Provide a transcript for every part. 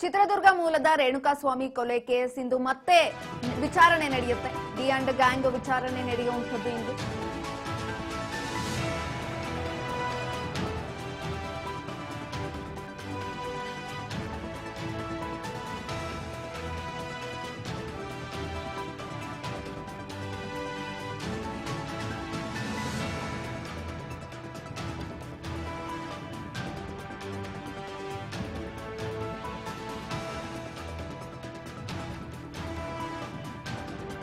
ಚಿತ್ರದುರ್ಗ ಮೂಲದ ರೇಣುಕಾಸ್ವಾಮಿ ಕೊಲೆ ಕೇಸ್ ಇಂದು ಮತ್ತೆ ವಿಚಾರಣೆ ನಡೆಯುತ್ತೆ. ಡಿ ಅಂಡ್ ಗ್ಯಾಂಗ್ ವಿಚಾರಣೆ ನಡೆಯುವಂಥದ್ದು ಇಂದು.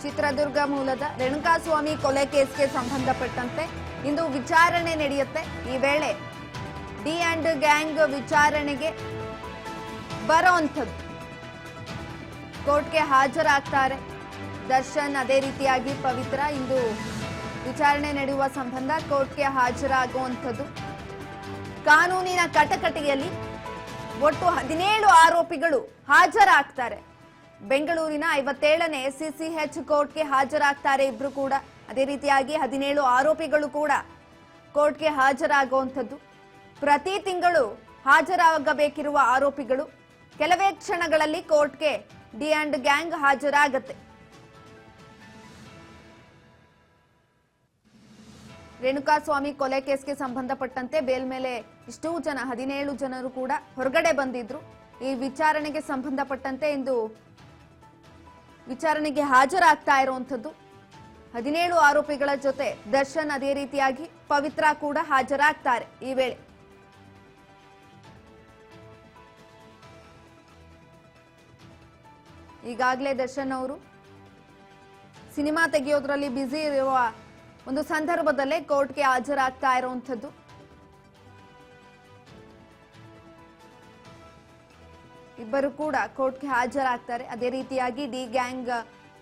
ಚಿತ್ರದುರ್ಗ ಮೂಲದ ರೇಣುಕಾಸ್ವಾಮಿ ಕೊಲೆ ಕೇಸ್ಗೆ ಸಂಬಂಧಪಟ್ಟಂತೆ ಇಂದು ವಿಚಾರಣೆ ನಡೆಯುತ್ತೆ. ಈ ವೇಳೆ ಡಿ ಅಂಡ್ ಗ್ಯಾಂಗ್ ವಿಚಾರಣೆಗೆ ಬರುವಂಥದ್ದು ಕೋರ್ಟ್ಗೆ ಹಾಜರಾಗ್ತಾರೆ ದರ್ಶನ್, ಅದೇ ರೀತಿಯಾಗಿ ಪವಿತ್ರ. ಇಂದು ವಿಚಾರಣೆ ನಡೆಯುವ ಸಂಬಂಧ ಕೋರ್ಟ್ಗೆ ಹಾಜರಾಗುವಂಥದ್ದು. ಕಾನೂನಿನ ಕಟಕಟೆಯಲ್ಲಿ ಒಟ್ಟು 17 ಆರೋಪಿಗಳು ಹಾಜರಾಗ್ತಾರೆ. ಬೆಂಗಳೂರಿನ 57ನೇ ಸಿಸಿಎಚ್ ಕೋರ್ಟ್ಗೆ ಹಾಜರಾಗ್ತಾರೆ ಇಬ್ರು ಕೂಡ. ಅದೇ ರೀತಿಯಾಗಿ 17 ಆರೋಪಿಗಳು ಕೂಡ ಕೋರ್ಟ್ಗೆ ಹಾಜರಾಗುವಂಥದ್ದು. ಪ್ರತಿ ತಿಂಗಳು ಹಾಜರಾಗಬೇಕಿರುವ ಆರೋಪಿಗಳು ಕೆಲವೇ ಕ್ಷಣಗಳಲ್ಲಿ ಕೋರ್ಟ್ಗೆ ಡಿ ಅಂಡ್ ಗ್ಯಾಂಗ್ ಹಾಜರಾಗತ್ತೆ. ರೇಣುಕಾಸ್ವಾಮಿ ಕೊಲೆ ಕೇಸ್ಗೆ ಸಂಬಂಧಪಟ್ಟಂತೆ ಬೇಲ್ ಮೇಲೆ ಇಷ್ಟೂ ಜನ 17 ಜನರು ಕೂಡ ಹೊರಗಡೆ ಬಂದಿದ್ರು. ಈ ವಿಚಾರಣೆಗೆ ಸಂಬಂಧಪಟ್ಟಂತೆ ಇಂದು ವಿಚಾರಣೆಗೆ ಹಾಜರಾಗ್ತಾ ಇರುವಂಥದ್ದು. 17 ಆರೋಪಿಗಳ ಜೊತೆ ದರ್ಶನ್, ಅದೇ ರೀತಿಯಾಗಿ ಪವಿತ್ರ ಕೂಡ ಹಾಜರಾಗ್ತಾರೆ. ಈ ವೇಳೆ ಈಗಾಗಲೇ ದರ್ಶನ್ ಅವರು ಸಿನಿಮಾ ತೆಗೆಯೋದ್ರಲ್ಲಿ ಬ್ಯುಸಿ ಇರುವ ಒಂದು ಸಂದರ್ಭದಲ್ಲೇ ಕೋರ್ಟ್ಗೆ ಹಾಜರಾಗ್ತಾ ಇರುವಂಥದ್ದು. ಇಬ್ಬರು ಕೂಡ ಕೋರ್ಟ್ಗೆ ಹಾಜರಾಗ್ತಾರೆ. ಅದೇ ರೀತಿಯಾಗಿ ಡಿ ಗ್ಯಾಂಗ್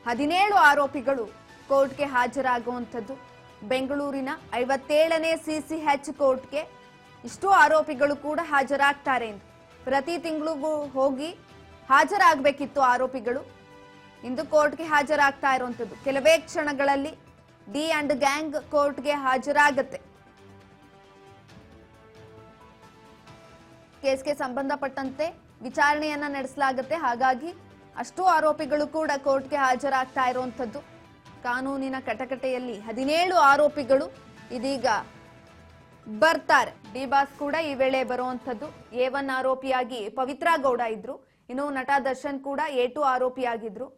17 ಆರೋಪಿಗಳು ಕೋರ್ಟ್ಗೆ ಹಾಜರಾಗುವಂಥದ್ದು. ಬೆಂಗಳೂರಿನ 57ನೇ ಸಿಸಿಎಚ್ ಕೋರ್ಟ್ಗೆ ಇಷ್ಟು ಆರೋಪಿಗಳು ಕೂಡ ಹಾಜರಾಗ್ತಾರೆ ಎಂದು ಪ್ರತಿ ತಿಂಗಳಿಗೂ ಹೋಗಿ ಹಾಜರಾಗಬೇಕಿತ್ತು ಆರೋಪಿಗಳು. ಇಂದು ಕೋರ್ಟ್ಗೆ ಹಾಜರಾಗ್ತಾ ಇರುವಂಥದ್ದು. ಕೆಲವೇ ಕ್ಷಣಗಳಲ್ಲಿ ಡಿ ಅಂಡ್ ಗ್ಯಾಂಗ್ ಕೋರ್ಟ್ಗೆ ಹಾಜರಾಗತ್ತೆ. ಕೇಸ್ಗೆ ಸಂಬಂಧಪಟ್ಟಂತೆ ವಿಚಾರಣೆಯನ್ನ ನಡೆಸಲಾಗುತ್ತೆ. ಹಾಗಾಗಿ ಅಷ್ಟು ಆರೋಪಿಗಳು ಕೂಡ ಕೋರ್ಟ್ಗೆ ಹಾಜರಾಗ್ತಾ ಇರುವಂಥದ್ದು. ಕಾನೂನಿನ ಕಟಕಟೆಯಲ್ಲಿ 17 ಆರೋಪಿಗಳು ಇದೀಗ ಬರ್ತಾರೆ. ಡಿ ಬಾಸ್ ಕೂಡ ಈ ವೇಳೆ ಬರುವಂಥದ್ದು. A1 ಆರೋಪಿಯಾಗಿ ಪವಿತ್ರ ಗೌಡ ಇದ್ರು. ಇನ್ನು ನಟ ದರ್ಶನ್ ಕೂಡ A2 ಆರೋಪಿಯಾಗಿದ್ರು.